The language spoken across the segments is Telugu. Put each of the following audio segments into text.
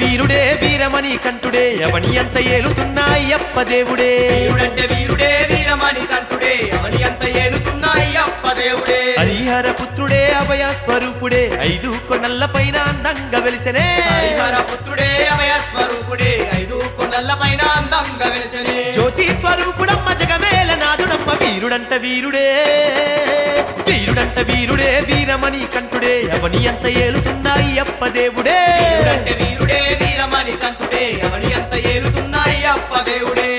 వీరుడే వీరమణి కంఠుడే అవని అంత ఏలుతున్న అయ్యప్ప దేవుడే వీరుడంటే వీరుడే వీరమణి కంఠుడే అవని అంత ఏలుతున్న అయ్యప్ప దేవుడే హరిహర పుత్రుడే అభయ స్వరూపుడే ఐదు కొండల పైన అందంగా వెలిసెనే హరిహర పుత్రుడే అభయ స్వరూపుడే ఐదు కొండల పైన అందంగా వెలిసెనే జ్యోతి స్వరూపుడమ్మ జగమేల నాదుడమ్మ వీరుడంట వీరుడే వీరుడంట వీరుడే వీరమణి కంఠుడే అవని అంత ఏలుతున్న అయ్యప్ప దేవుడే వీరుడంటే వీరుడే వీరమణి కంఠుడే అవని అంత ఏలుతున్న అయ్యప్ప దేవుడే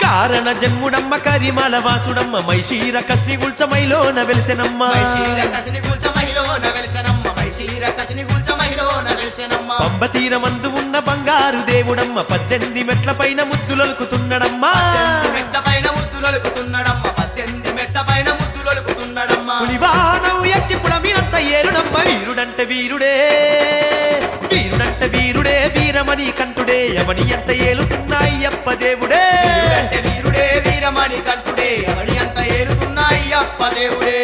కారణ జన్ముడమ్మ కరిమల వాసుడమ్మ మైషీర కస్ని గుల్చమైలోన వెలిసెనమ్మ మైషీర కసిని గుల్చ మహిళోన వెలిసెనమ్మ మైషీర కసిని గుల్చ మహిళోన వెలిసెనమ్మ పంబ తీరమందు ఉన్న బంగారు దేవుడమ్మ 18 మెట్ల పైన ముద్దులొలుకుతున్నడమ్మ 18 మెట్ల పైన ముద్దులొలుకుతున్నాడమ్మ 18 మెట్ల పైన ముద్దులొలుకుతున్నాడమ్మ పులివానం ఎక్కి పుడమినంత ఏరుడమ్మ వీరుడంట వీరుడే వీరుడంట వీరుడే వీరమణి కంఠుడే అవని ఎంత ఏలుతున్న అయ్యప్ప దేవుడే వీరుడంటే వీరుడే వీరమణి కంఠుడే అవని అంత ఏలుతున్న అయ్యప్ప దేవుడే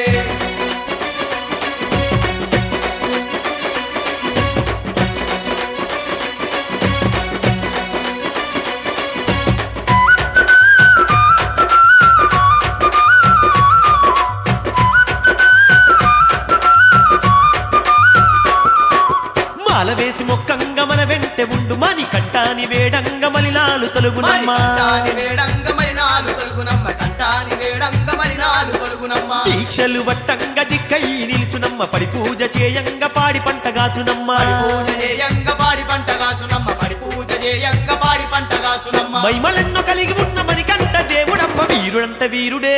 మాల వేసి మొక్కంగ మన వెంట ఉండు మని కంటాని వేడంగ మలినాలు తొలుగునమ్మ కంటాని వేడంగ మలినాలు తొలుగునమ్మ కంటాని వేడంగ మలినాలు తొలుగునమ్మ దీక్షలు వట్టంగ దిక్కై నిలుచునమ్మ పడి పూజ చేయంగ పాడి పంట గాచునమ్మ పూజ చేయంగ పాడి పంట కాసునమ్మ పడి పూజ చేయంగ పాడి పంట కాసునమ్మ మైమలెన్నో కలిగి ఉన్న మణికంఠ దేవుడమ్మ వీరుడంట వీరుడే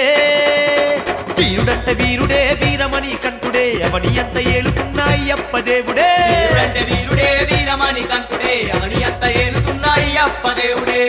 వీరుడంట వీరుడే వీరమణి కంఠుడే అవని అంత ఏలుతున్న అయ్యప్ప దేవుడే వీరుడంటే వీరుడే వీరమణి కంఠుడే అవని అంత ఏలుతున్న అయ్యప్ప దేవుడే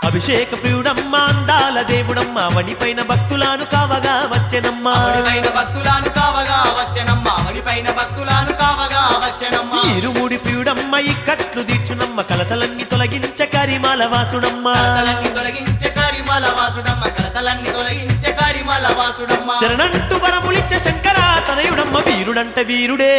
అభిషేక ప్రియుడమ్మ అందాల దేవుడమ్మ వడిపైన భక్తులను కావగా వచ్చెనమ్మ అవనిపైన భక్తులను కావగా వచ్చెనమ్మ అవనిపైన భక్తులను కావగా వచ్చెనమ్మ ఇరుముడి ప్రియుడమ్మ ఇక్కట్లు దీర్చునమ్మ కలతలన్నీ తొలగించ కరిమాల వాసుడమ్మ కలతలన్నీ తొలగించే కరిమల వాసుడమ్మ కలతలన్నీ తొలగించే కరిమల వాసుడమ్మ శరణంటు వరములిచ్చ శంకర తనయుడమ్మ వీరుడంట వీరుడే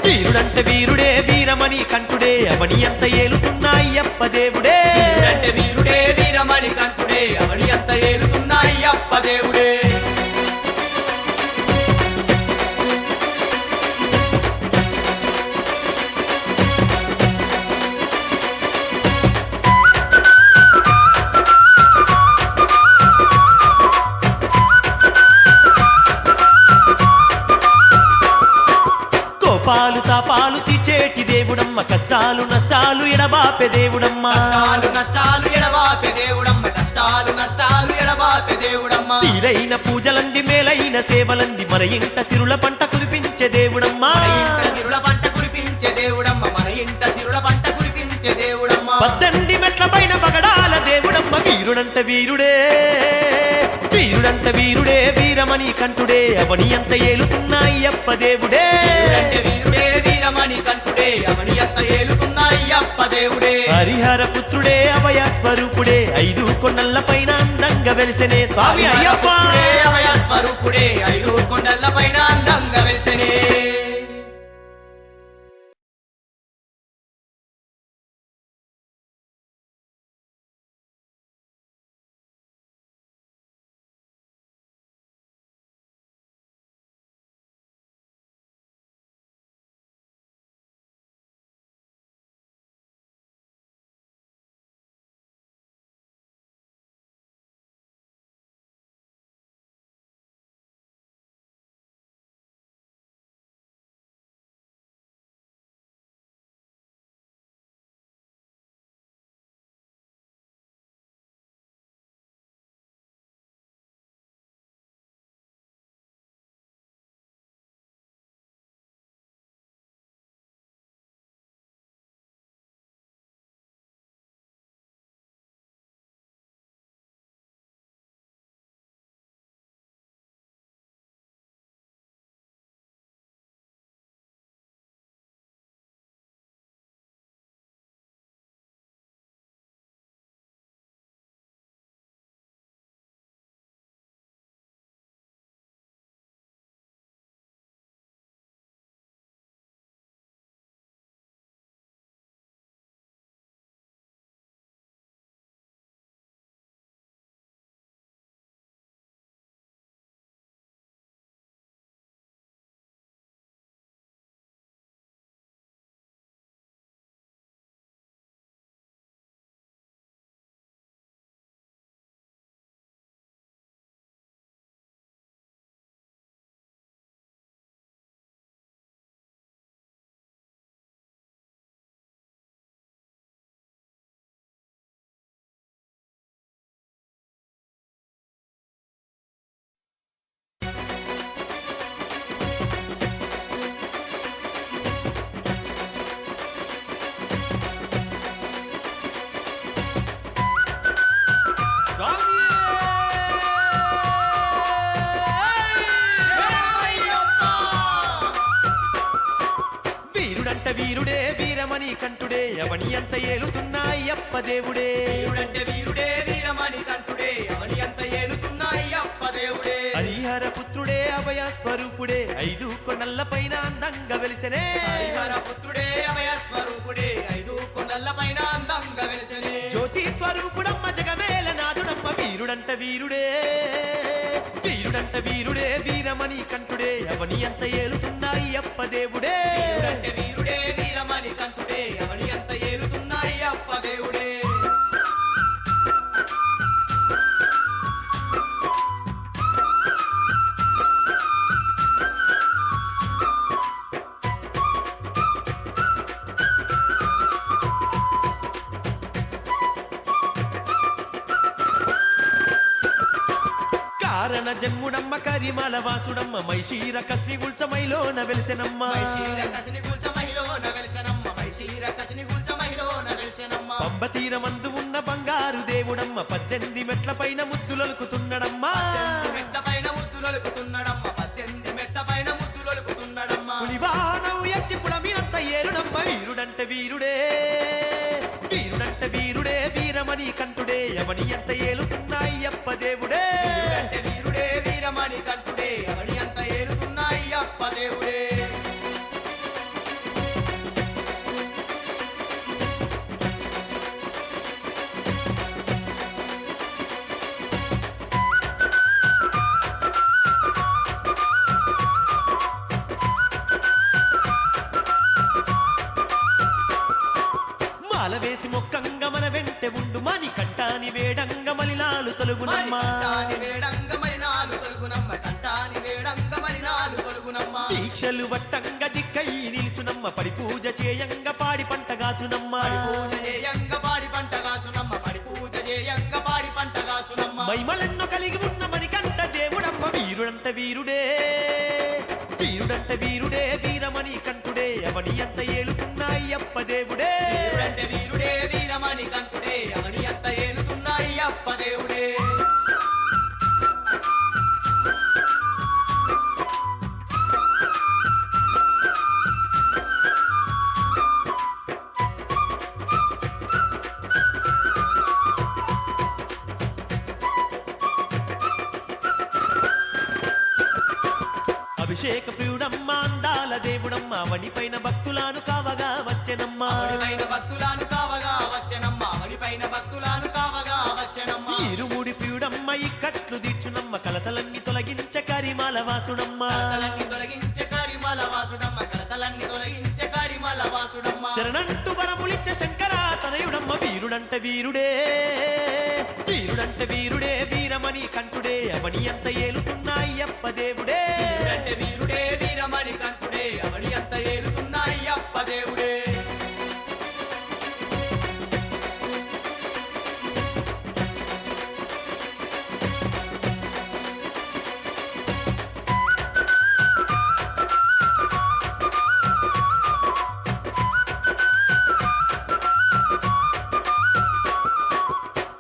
వీరుడంట వీరుడే వీరమణి కంఠుడే అవని అంత ఏలుతున్న అయ్యప్ప దేవుడే వీరుడంటే వీరుడే వీరమణి కంఠుడే అవని అంత ఏలుతున్న అయ్యప్ప దేవుడే కోపాలు తాపాలు తీచేటి దేవుడమ్మ కష్టాలు నష్టాలు ఎడబాపే దేవుడమ్మ కష్టాలు నష్టాలు ఎడబాపే దేవుడమ్మ కష్టాలు నష్టాలు ఎడబాపే దేవుడమ్మ తీరైన పూజలంది మేలైన సేవలంది మన ఇంట సిరుల పంట కురిపించే దేవుడమ్మ మన ఇంట సిరుల పంట కురిపించే దేవుడమ్మ మన ఇంట సిరుల పంట కురిపించే దేవుడమ్మ 18 మెట్ల పైన పగడాల దేవుడమ్మ వీరుడంట వీరుడే వీరుడంట వీరుడే వీరమణి కంఠుడే అవని అంత ఏలుతున్న అయ్యప్ప దేవుడే వీరుడంటే వీరుడే వీరమణి కంఠుడే అవని అంత ఏలుతున్న అయ్యప్ప దేవుడే హరిహర పుత్రుడే అభయ స్వరూపుడే ఐదు కొండల పైన అందంగా వెలిసెనే స్వామి అయ్యప్ప అభయ స్వరూపుడే ఐదు కొండల పైన అందంగా వెలిసెనే వీరమణి కంఠుడే అవని అంత ఏలుతున్న అయ్యప్ప దేవుడే వీరుడంటే వీరుడే వీరమణి కంఠుడే అవని అంత ఏలుతున్న అయ్యప్ప దేవుడే హరిహర పుత్రుడే అభయ స్వరూపుడే 5 కొండల పైన అందంగా వెలిసెనే హరిహర పుత్రుడే అభయ స్వరూపుడే 5 కొండల పైన అందంగా వెలిసెనే జ్యోతి స్వరూపుడమ్మ జగమేల నాదుడమ్మ వీరుడంట వీరుడే వీరుడంట వీరుడే వీరమణి కంఠుడే అవని అంత ఏలుతున్న అయ్యప్ప దేవుడే వీరుడంటే వీరుడే వీరమణి కంఠుడే అవని అంత ఏలుతున్న అయ్యప్ప దేవుడే కారణ జన్ముడమ్మ కరిమల వాసుడమ్మ మైషీర కస్ని గుల్చమైలోన వెలిసెనమ్మ మైషీర కసిని గుల్చ మహిళోన వెలిసెనమ్మ మైషీర కసిని గుల్చ మహిళోన వెలిసెనమ్మ పంబ తీరమందు ఉన్న బంగారు దేవుడమ్మ 18 మెట్ల పైన ముద్దులొలుకుతున్నడమ్మ 18 మెట్ల పైన ముద్దులొలుకుతున్నడమ్మ 18 మెట్ల పైన ముద్దులొలుకుతున్నడమ్మ పులివానవు ఎట్టి పుడమినంత ఏరుడమ్మ వీరుడంట వీరుడే వీరుడంట వీరుడే వీరమణి కంఠుడే అవని అంత ఏలుతున్న అయ్యప్ప దేవుడే వీరుడంటే వీరుడే వీరమణి కంఠుడే అవని అంత ఏలుతున్న అయ్యప్ప దేవుడే మాల వేసి మొక్కంగ మన వెంటే ఉండు మని కంటాని వేడంగ మలినాలు తొలుగునమ్మ కంటాని వేడంగ మలినాలు తొలుగునమ్మ కంటాని వేడంగ మలినాలు తొలుగునమ్మ దీక్షలు వట్టంగ దిక్కై నిలుచునమ్మ పడి పూజ చేయంగ పాడి పంట గాచునమ్మ పూజ చేయంగ పాడి పంట కాసునమ్మ పడి పూజ చేయంగ పాడి పంట కాసునమ్మ మైమలెన్నో కలిగి ఉన్న మణికంఠ దేవుడమ్మ వీరుడంట వీరుడే వీరుడంట వీరుడే వీరమణి కంఠుడే అవని అంత ఏలుతున్న అయ్యప్ప దేవుడే వీరుడంటే వీరుడే వీరమణి కంఠుడే అవని అంత ఏలుతున్న అయ్యప్ప దేవుడే అభిషేక ప్రియుడమ్మ అందాల దేవుడమ్మ అవని పైన భక్తులను కావగా వచ్చెనమ్మ అవనిపైన భక్తులను కావగా వచ్చెనమ్మ అవనిపైన భక్తులను కావగా వచ్చెనమ్మ ఇరుముడి ప్రియుడమ్మ ఇక్కట్లు తీర్చునమ్మ కలతలన్నీ తొలగించ కరిమాల వాసుడమ్మ కలతలన్నీ తొలగించే కరిమల వాసుడమ్మ కలతలన్నీ తొలగించే కరిమల వాసుడమ్మ శరణంటు వరములిచ్చ శంకర తనయుడమ్మ వీరుడంట వీరుడే వీరుడంట వీరుడే వీరమణి కంఠుడే అవని అంత ఏలుతున్న అయ్యప్ప దేవుడే వీరుడంటే వీరుడే వీరమణి కంఠుడే అవని అంత ఏలుతున్న అయ్యప్ప దేవుడే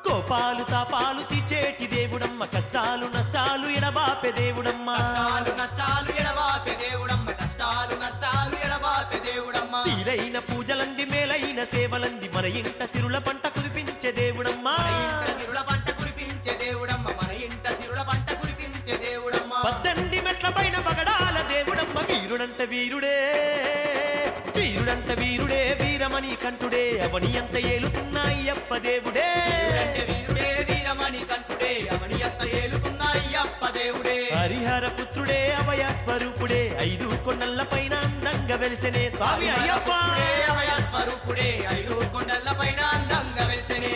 కోపాలు తాపాలు తీచేటి దేవుడమ్మ కష్టాలు నష్టాలు ఎడబాపె దేవుడమ్మ కష్టాలు నష్టాలు ఎడబాపే దేవుడమ్మ కష్టాలు నష్టాలు ఎడబాపే దేవుడమ్మ తీరైన పూజలంది మేలైన సేవలంది మన ఇంట సిరుల పంట కురిపించే దేవుడమ్మ మన ఇంట సిరుల పంట కురిపించే దేవుడమ్మ మన ఇంట సిరుల పంట కురిపించే దేవుడమ్మ 18 మెట్ల పైన పగడాల దేవుడమ్మ వీరుడంట వీరుడే వీరుడంట వీరుడే వీరమణి కంఠుడే అవని అంత ఏలుతున్న అయ్యప్ప దేవుడే వీరుడంటే వీరుడే వీరమణి కంఠుడే అవని అంత ఏలుతున్న అయ్యప్ప దేవుడే హరిహర పుత్రుడే అభయ స్వరూపుడే 5 కొండల పైన అందంగా వెలిసెనే స్వామి అయ్యప్ప పుత్రుడే అభయ స్వరూపుడే 5 కొండల పైన అందంగా వెలిసెనే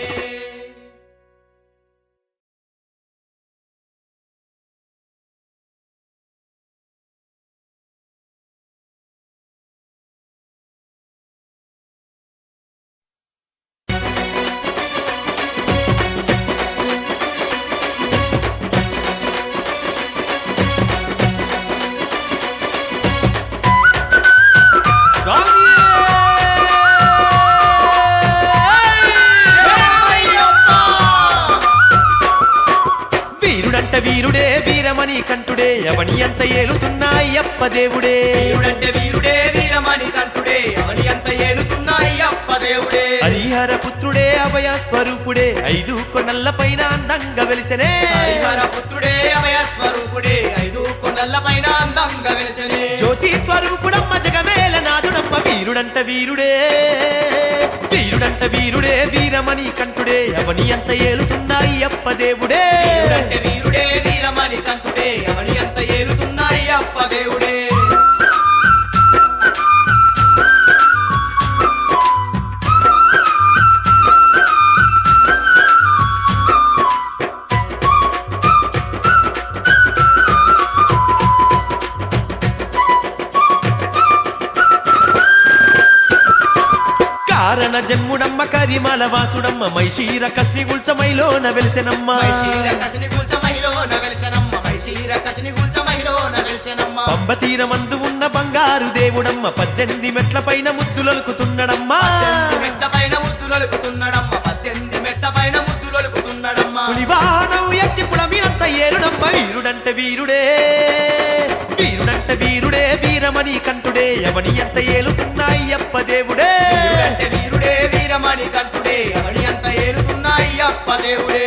వీరుడంట వీరుడే వీరమణి కంఠుడే అవని అంత ఏలుతున్న అయ్యప్ప దేవుడే వీరుడంటే వీరుడే వీరమణి కంఠుడే అవని అంత ఏలుతున్న దేవుడే హరిహర పుత్రుడే అభయ స్వరూపుడే ఐదు కొండల పైన అందంగా వెలిసెనే హరిహర పుత్రుడే అభయ స్వరూపుడే ఐదు కొండల పైన అందంగా వెలిసెనే జ్యోతి స్వరూపుడమ్మ జగమేల నాదుడమ్మ వీరుడంట వీరుడే వీరుడంట వీరుడే వీరమణి కంఠుడే అవని అంత ఏలుతున్న అయ్యప్ప దేవుడే వీరుడంటే వీరుడే వీరమణి కంఠుడే అవని అంత ఏలుతున్న అయ్యప్ప దేవుడే కారణ జన్ముడమ్మ కరిమల వాసుడమ్మ మైషీర కస్ని గుల్చమైలోన వెలిసెనమ్మ మైషీర కసిని గుల్చ మహిళోన వెలిసెనమ్మ మైషీర కసిని గుల్చ మహిళోన వెలిసెనమ్మ పంబ తీరమందు ఉన్న బంగారు దేవుడమ్మ 18 మెట్ల పైన ముద్దులొలుకుతున్నడమ్మా 18 మెట్ల పైన ముద్దులొలుకుతున్నాడమ్మ 18 మెట్ల పైన ముద్దులొలుకుతున్నాడమ్మ పులివానం ఎట్టి పుడమినంత ఏరుడమ్మ వీరుడంట వీరుడే వీరుడంట వీరుడే వీరమణి కంఠుడే అవని అంత ఏలుతున్న అయ్యప్ప దేవుడే వీరుడంటే వీరుడే వీరమణి కంఠుడే అవని అంత ఏలుతున్న అయ్యప్ప దేవుడే